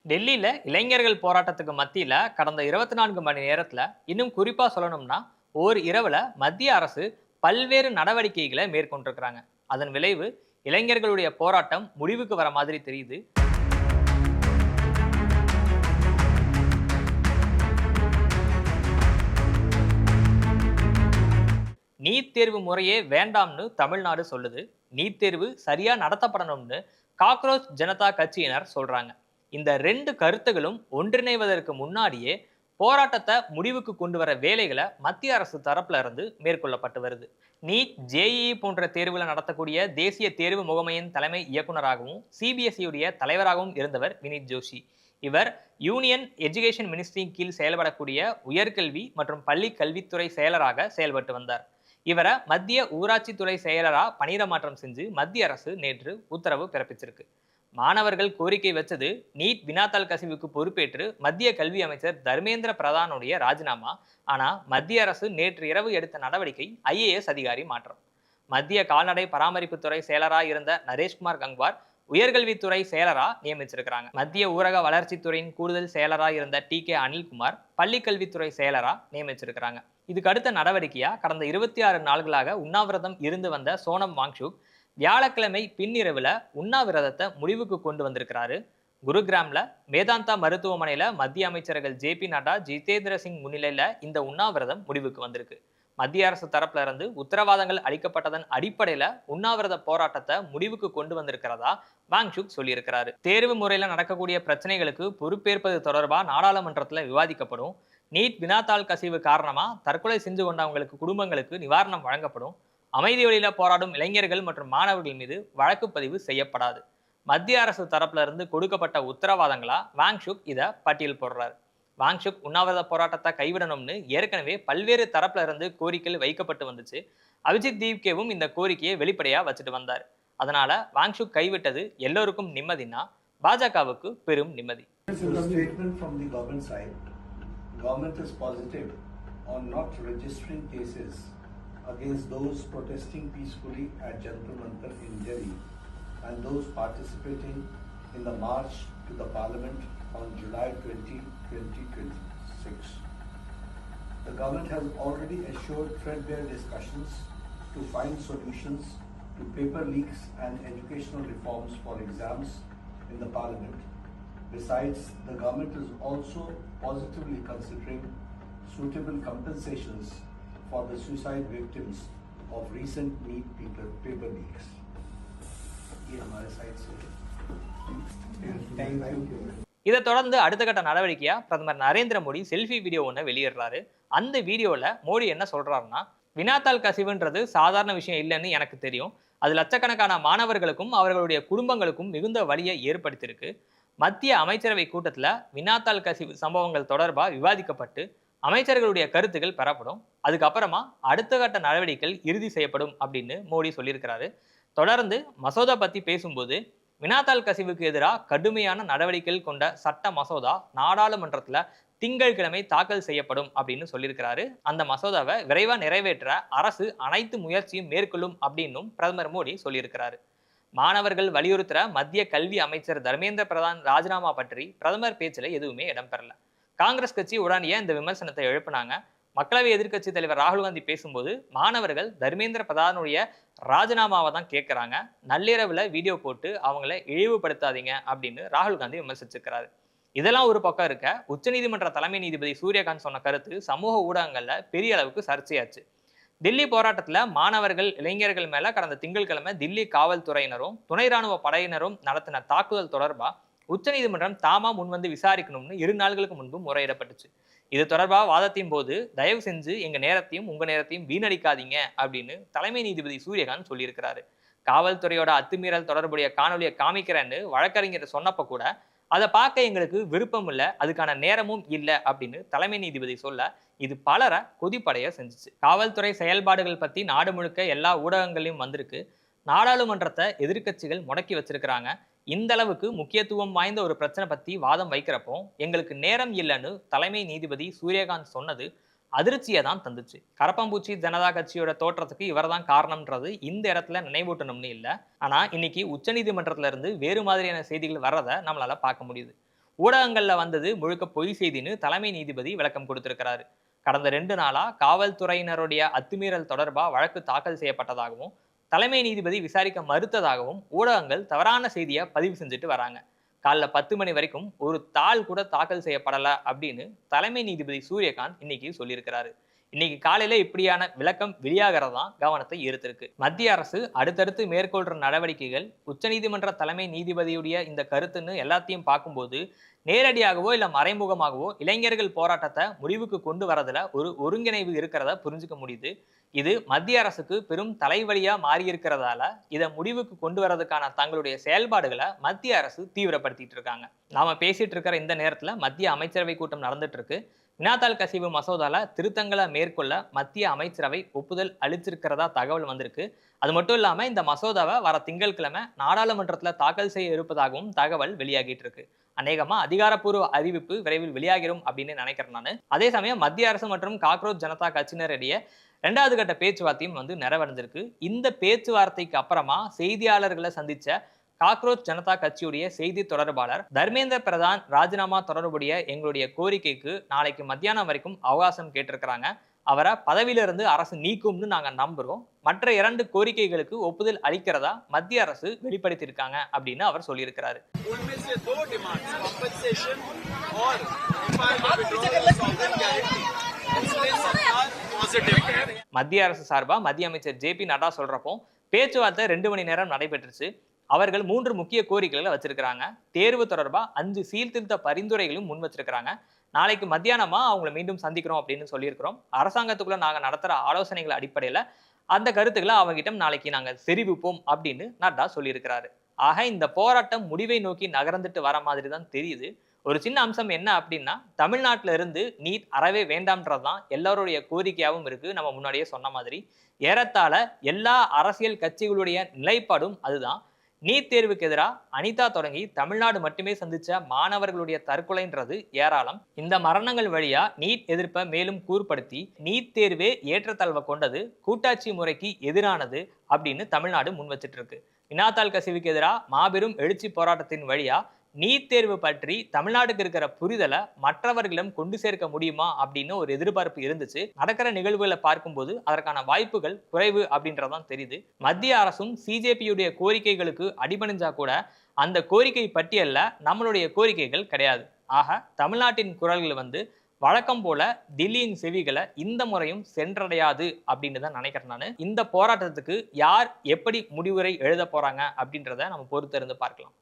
டெல்லியில இளைஞர்கள் போராட்டத்துக்கு மத்தியில கடந்த 24 மணி நேரத்துல இன்னும் குறிப்பா சொல்லணும்னா ஓர் இரவுல மத்திய அரசு பல்வேறு நடவடிக்கைகளை மேற்கொண்டிருக்கிறாங்க. அதன் விளைவு இளைஞர்களுடைய போராட்டம் முடிவுக்கு வர மாதிரி தெரியுது. நீட் தேர்வு முறையே வேண்டாம்னு தமிழ்நாடு சொல்லுது. நீட் தேர்வு சரியா நடத்தப்படணும்னு காக்ரோச் ஜனதா கட்சியினர் சொல்றாங்க. இந்த ரெண்டு கருத்துகளும் ஒன்றிணைவதற்கு முன்னாடியே போராட்டத்தை முடிவுக்கு கொண்டு வர வேலைகளை மத்திய அரசு தரப்புல இருந்து மேற்கொள்ளப்பட்டு வருது. நீட், ஜேஇஇ போன்ற தேர்வுகளை நடத்தக்கூடிய தேசிய தேர்வு முகமையின் தலைமை இயக்குநராகவும் சிபிஎஸ்இ தலைவராகவும் இருந்தவர் வினீத் ஜோஷி. இவர் யூனியன் எஜுகேஷன் மினிஸ்ட்ரி கீழ் செயல்படக்கூடிய உயர்கல்வி மற்றும் பள்ளி கல்வித்துறை செயலராக செயல்பட்டு வந்தார். இவரை மத்திய ஊராட்சித்துறை செயலரா பணியிட மாற்றம் செஞ்சு மத்திய அரசு நேற்று உத்தரவு பிறப்பிச்சிருக்கு. மாணவர்கள் கோரிக்கை வச்சது நீட் வினாத்தாள் கசிவுக்கு பொறுப்பேற்று மத்திய கல்வி அமைச்சர் தர்மேந்திர பிரதானுடைய ராஜினாமா. ஆனா மத்திய அரசு நேற்று இரவு எடுத்த நடவடிக்கை ஐஏஎஸ் அதிகாரி மாற்றம். மத்திய கால்நடை பராமரிப்புத்துறை செயலரா இருந்த நரேஷ்குமார் கங்வார் உயர்கல்வித்துறை செயலரா நியமிச்சிருக்கிறாங்க. மத்திய ஊரக வளர்ச்சித்துறையின் கூடுதல் செயலரா இருந்த டி அனில்குமார் பள்ளிக்கல்வித்துறை செயலரா நியமிச்சிருக்கிறாங்க. இதுக்கு அடுத்த நடவடிக்கையா கடந்த 26 நாள்களாக உண்ணாவிரதம் இருந்து வந்த சோனம் வாங்சுக் வியாழக்கிழமை பின்னிரவுல உண்ணாவிரதத்தை முடிவுக்கு கொண்டு வந்திருக்கிறாரு. குருகிராம்ல மேதாந்தா மருத்துவமனையில மத்திய அமைச்சர்கள் ஜே.பி. நட்டா, ஜிதேந்திர சிங் முன்னிலையில இந்த உண்ணாவிரதம் முடிவுக்கு வந்திருக்கு. மத்திய அரசு தரப்புல இருந்து உத்தரவாதங்கள் அளிக்கப்பட்டதன் அடிப்படையில உண்ணாவிரத போராட்டத்தை முடிவுக்கு கொண்டு வந்திருக்கிறதா வாங்சுக் சொல்லியிருக்கிறாரு. தேர்வு முறையில நடக்கக்கூடிய பிரச்சனைகளுக்கு பொறுப்பேற்பது தொடர்பா நாடாளுமன்றத்துல விவாதிக்கப்படும். நீட் வினாத்தாள் கசிவு காரணமா தற்கொலை செஞ்சு கொண்டவங்களுக்கு குடும்பங்களுக்கு நிவாரணம் வழங்கப்படும். அமைதி வழியில போராடும் இளைஞர்கள் மற்றும் மாணவர்கள் மீது வழக்கு பதிவு செய்யப்படாது. மத்திய அரசு தரப்புல இருந்து கொடுக்கப்பட்ட உத்தரவாதங்களா வாங்சுக் இதை பட்டியல் போடுறாரு. வாங்சுக் உண்ணாவிரத போராட்டத்தை கைவிடணும்னு ஏற்கனவே பல்வேறு தரப்புல இருந்து கோரிக்கைகள் வைக்கப்பட்டு வந்துச்சு. அபிஜித் தீப்கேவும் இந்த கோரிக்கையை வெளிப்படையா வச்சுட்டு வந்தார். அதனால வாங்சுக் கைவிட்டது எல்லோருக்கும் நிம்மதினா பாஜகவுக்கு பெரும் நிம்மதி. Government is positive on not registering cases against those protesting peacefully at Jantar Mantar in Delhi and those participating in the march to the parliament on July 20, 2026. The government has already assured threadbare discussions to find solutions to paper leaks and educational reforms for exams in the parliament. Besides, the government is also positively considering suitable compensations for the suicide victims of recent NEET paper leaks. இதை தொடர்ந்து அடுத்த கட்ட நடவடிக்கையா பிரதமர் Narendra Modi selfie video ஒன்று வெளியிடுறாரு. அந்த வீடியோல மோடி என்ன சொல்றாருன்னா, வினாத்தாள் கசிவுன்றது சாதாரண விஷயம் இல்லைன்னு எனக்கு தெரியும். அது லட்சக்கணக்கான மாணவர்களுக்கும் அவர்களுடைய குடும்பங்களுக்கும் மிகுந்த வலியை ஏற்படுத்தியிருக்கு. மத்திய அமைச்சரவை கூட்டத்தில் வினாத்தாள் கசிவு சம்பவங்கள் தொடர்பாக விவாதிக்கப்பட்டு அமைச்சர்களுடைய கருத்துக்கள் பெறப்படும். அதுக்கப்புறமா அடுத்த கட்ட நடவடிக்கைகள் இறுதி செய்யப்படும் அப்படின்னு மோடி சொல்லியிருக்கிறாரு. தொடர்ந்து மசோதா பத்தி பேசும்போது வினாத்தாள் கசிவுக்கு எதிராக கடுமையான நடவடிக்கைகள் கொண்ட சட்ட மசோதா நாடாளுமன்றத்தில் திங்கட்கிழமை தாக்கல் செய்யப்படும் அப்படின்னு சொல்லியிருக்கிறாரு. அந்த மசோதாவை விரைவாக நிறைவேற்ற அரசு அனைத்து முயற்சியும் மேற்கொள்ளும் அப்படின்னும் பிரதமர் மோடி சொல்லியிருக்கிறாரு. மாணவர்கள் வலியுறுத்துற மத்திய கல்வி அமைச்சர் தர்மேந்திர பிரதான் ராஜினாமா பற்றி பிரதமர் பேச்சில் எதுவுமே இடம்பெறல. காங்கிரஸ் கட்சி உடனே இந்த விமர்சனத்தை எழுப்பினாங்க. மக்களவை எதிர்க்கட்சி தலைவர் ராகுல் காந்தி பேசும்போது மாணவர்கள் தர்மேந்திர பிரதானுடைய ராஜினாமாவை தான் கேட்கிறாங்க, நள்ளிரவுல வீடியோ போட்டு அவங்கள இழிவுபடுத்தாதீங்க அப்படின்னு ராகுல் காந்தி விமர்சிச்சிருக்கிறாரு. இதெல்லாம் ஒரு பக்கம் இருக்க, உச்சநீதிமன்ற தலைமை நீதிபதி சூரியகாந்த் சொன்ன கருத்து சமூக ஊடகங்கள்ல பெரிய அளவுக்கு சர்ச்சையாச்சு. தில்லி போராட்டத்தில் மாணவர்கள் இளைஞர்கள் மேல கடந்த திங்கட்கிழமை தில்லி காவல்துறையினரும் துணை ராணுவ படையினரும் நடத்தின தாக்குதல் தொடர்பா உச்சநீதிமன்றம் தாமா முன்வந்து விசாரிக்கணும்னு 2 நாட்களுக்கு முன்பு முறையிடப்பட்டுச்சு. இது தொடர்பாக வாதத்தின் போது தயவு செஞ்சு எங்க நேரத்தையும் உங்க நேரத்தையும் வீணடிக்காதீங்க அப்படின்னு தலைமை நீதிபதி சூரியகாந்த் சொல்லியிருக்கிறாரு. காவல்துறையோட அத்துமீறல் தொடர்புடைய காணொலியை காமிக்கிறேன்னு வழக்கறிஞர் சொன்னப்ப கூட அதை பார்க்க எங்களுக்கு விருப்பம் இல்லை, அதுக்கான நேரமும் இல்லை அப்படின்னு தலைமை நீதிபதி சொல்ல இது பலரை கொதிப்படைய செஞ்சுச்சு. காவல்துறை செயல்பாடுகள் பத்தி நாடு முழுக்க எல்லா ஊடகங்களையும் வந்திருக்கு. நாடாளுமன்றத்தை எதிர்க்கட்சிகள் முடக்கி வச்சிருக்கிறாங்க. இந்த அளவுக்கு முக்கியத்துவம் வாய்ந்த ஒரு பிரச்சனை பத்தி வாதம் வைக்கிறப்போ எங்களுக்கு நேரம் இல்லைன்னு தலைமை நீதிபதி சூரியகாந்த் சொன்னது அதிர்ச்சியை தான் தந்துச்சு. கரப்பாம்பூச்சி ஜனதா கட்சியோட தோற்றத்துக்கு இவர் தான் காரணம்ன்றது இந்த இடத்துல நினைவூட்டணும்னு இல்லை. ஆனா இன்னைக்கு உச்சநீதிமன்றத்துல இருந்து வேறு மாதிரியான செய்திகள் வர்றதை நம்மளால பார்க்க முடியுது. ஊடகங்கள்ல வந்தது முழுக்க பொய் செய்தின்னு தலைமை நீதிபதி விளக்கம் கொடுத்திருக்கிறாரு. கடந்த 2 நாளா காவல்துறையினருடைய அத்துமீறல் தொடர்பா வழக்கு தாக்கல் செய்யப்பட்டதாகவும் தலைமை நீதிபதி விசாரிக்க மறுத்ததாகவும் ஊடகங்கள் தவறான செய்தியை பதிவு செஞ்சுட்டு வராங்க. காலைல 10 மணி வரைக்கும் ஒரு தாள் கூட தாக்கல் செய்யப்படல அப்படின்னு தலைமை நீதிபதி சூரியகாந்த் இன்னைக்கு சொல்லியிருக்கிறாரு. இன்னைக்கு காலையில இப்படியான விளக்கம் வெளியாகிறதா கவனத்தை ஈர்த்திருக்கு. மத்திய அரசு அடுத்தடுத்து மேற்கொள்ற நடவடிக்கைகள் உச்சநீதிமன்ற தலைமை நீதிபதியுடைய இந்த கருத்துன்னு எல்லாத்தையும் பார்க்கும்போது நேரடியாகவோ இல்ல மறைமுகமாகவோ இளைஞர்கள் போராட்டத்தை முடிவுக்கு கொண்டு வரதுல ஒரு ஒருங்கிணைவு இருக்கிறத புரிஞ்சுக்க முடியுது. இது மத்திய அரசுக்கு பெரும் தலைவலியா மாறி இருக்கிறதால இதை முடிவுக்கு கொண்டு வரதுக்கான தங்களுடைய செயல்பாடுகளை மத்திய அரசு தீவிரப்படுத்திட்டு இருக்காங்க. நாம பேசிட்டு இருக்கிற இந்த நேரத்துல மத்திய அமைச்சரவை கூட்டம் நடந்துட்டு இருக்கு. வினாத்தாள் கசிவு மசோதால திருத்தங்களை மேற்கொள்ள மத்திய அமைச்சரவை ஒப்புதல் அளிச்சிருக்கிறதா தகவல் வந்திருக்கு. அது மட்டும் இல்லாம இந்த மசோதாவை வர திங்கட்கிழமை நாடாளுமன்றத்துல தாக்கல் செய்ய இருப்பதாகவும் தகவல் வெளியாகிட்டு இருக்கு. அநேகமா அதிகாரப்பூர்வ அறிவிப்பு விரைவில் வெளியாகிரும் அப்படின்னு நினைக்கிறேன் நான். அதே சமயம் மத்திய அரசு மற்றும் காக்ரோச் ஜனதா கட்சியினரிடையே 2வது கட்ட பேச்சுவார்த்தையும் நிறைவடைஞ்சிருக்கு. இந்த பேச்சுவார்த்தைக்கு அப்புறமா செய்தியாளர்களை சந்திச்ச காக்ரோச் ஜனதா கட்சியுடைய செய்தி தொடர்பாளர் தர்மேந்திர பிரதான் ராஜினாமா தொடர்புடைய எங்களுடைய கோரிக்கைக்கு நாளைக்கு மத்தியானம் வரைக்கும் அவகாசம் கேட்டிருக்கிறாங்க. அவரை பதவியிலிருந்து அரசு நீக்கும்னு நாங்க நம்புறோம். மற்ற 2 கோரிக்கைகளுக்கு ஒப்புதல் அளிக்கிறதா மத்திய அரசு வெளிப்படுத்தியிருக்காங்க அப்படின்னு அவர் சொல்லியிருக்கிறாரு. மத்திய அரசு சார்பா மத்திய அமைச்சர் ஜே பி நட்டா சொல்றப்போ பேச்சுவார்த்தை 2 மணி நேரம் நடைபெற்றுச்சு. அவர்கள் 3 முக்கிய கோரிக்கைகளை வச்சிருக்கிறாங்க. தேர்வு தொடர்பா 5 சீர்திருத்த பரிந்துரைகளும் முன் வச்சிருக்கிறாங்க. நாளைக்கு மத்தியானமா அவங்களை மீண்டும் சந்திக்கிறோம் அப்படின்னு சொல்லியிருக்கிறோம். அரசாங்கத்துக்குள்ள நாங்க நடத்துற ஆலோசனைகள் அடிப்படையில அந்த கருத்துக்களை அவங்ககிட்ட நாளைக்கு நாங்க தெரிவிப்போம் அப்படின்னு நட்டா சொல்லியிருக்கிறாரு. ஆக இந்த போராட்டம் முடிவை நோக்கி நகர்ந்துட்டு வர மாதிரி தான் தெரியுது. ஒரு சின்ன அம்சம் என்ன அப்படின்னா தமிழ்நாட்டில இருந்து நீட் அறவே வேண்டாம்ன்றதுதான் எல்லாருடைய கோரிக்கையாகவும் இருக்கு. நம்ம முன்னாடியே சொன்ன மாதிரி ஏறத்தாழ எல்லா அரசியல் கட்சிகளுடைய நிலைப்பாடும் அதுதான். நீட் தேர்வுக்கு எதிராக அனிதா தொடங்கி தமிழ்நாடு மட்டுமே சந்திச்ச மாணவர்களுடைய தற்கொலைன்றது ஏராளம். இந்த மரணங்கள் வழியா நீட் எதிர்ப்பை மேலும் கூர்படுத்தி நீட் தேர்வே ஏற்றத்தாழ்வை கொண்டது, கூட்டாட்சி முறைக்கு எதிரானது அப்படின்னு தமிழ்நாடு முன் வச்சிட்டு இருக்கு. வினாத்தாள் கசிவுக்கு எதிராக மாபெரும் எழுச்சி போராட்டத்தின் வழியா நீட் தேர்வு பற்றி தமிழ்நாட்டுக்கு இருக்கிற புரிதலை மற்றவர்களிடம் கொண்டு சேர்க்க முடியுமா அப்படின்னு ஒரு எதிர்பார்ப்பு இருந்துச்சு. நடக்கிற நிகழ்வுகளை பார்க்கும்போது அதற்கான வாய்ப்புகள் குறைவு அப்படின்றதான் தெரியுது. மத்திய அரசும் சிஜேபியுடைய கோரிக்கைகளுக்கு அடிபணிஞ்சா கூட அந்த கோரிக்கை பட்டியல்ல நம்மளுடைய கோரிக்கைகள் கிடையாது. ஆக தமிழ்நாட்டின் குரல்கள் வழக்கம் போல தில்லியின் செவிகளை இந்த முறையும் சென்றடையாது அப்படின்னு தான் நினைக்கிறேன் நான். இந்த போராட்டத்துக்கு யார் எப்படி முடிவுரை எழுத போறாங்க அப்படின்றத நம்ம பொறுத்திருந்து பார்க்கலாம்.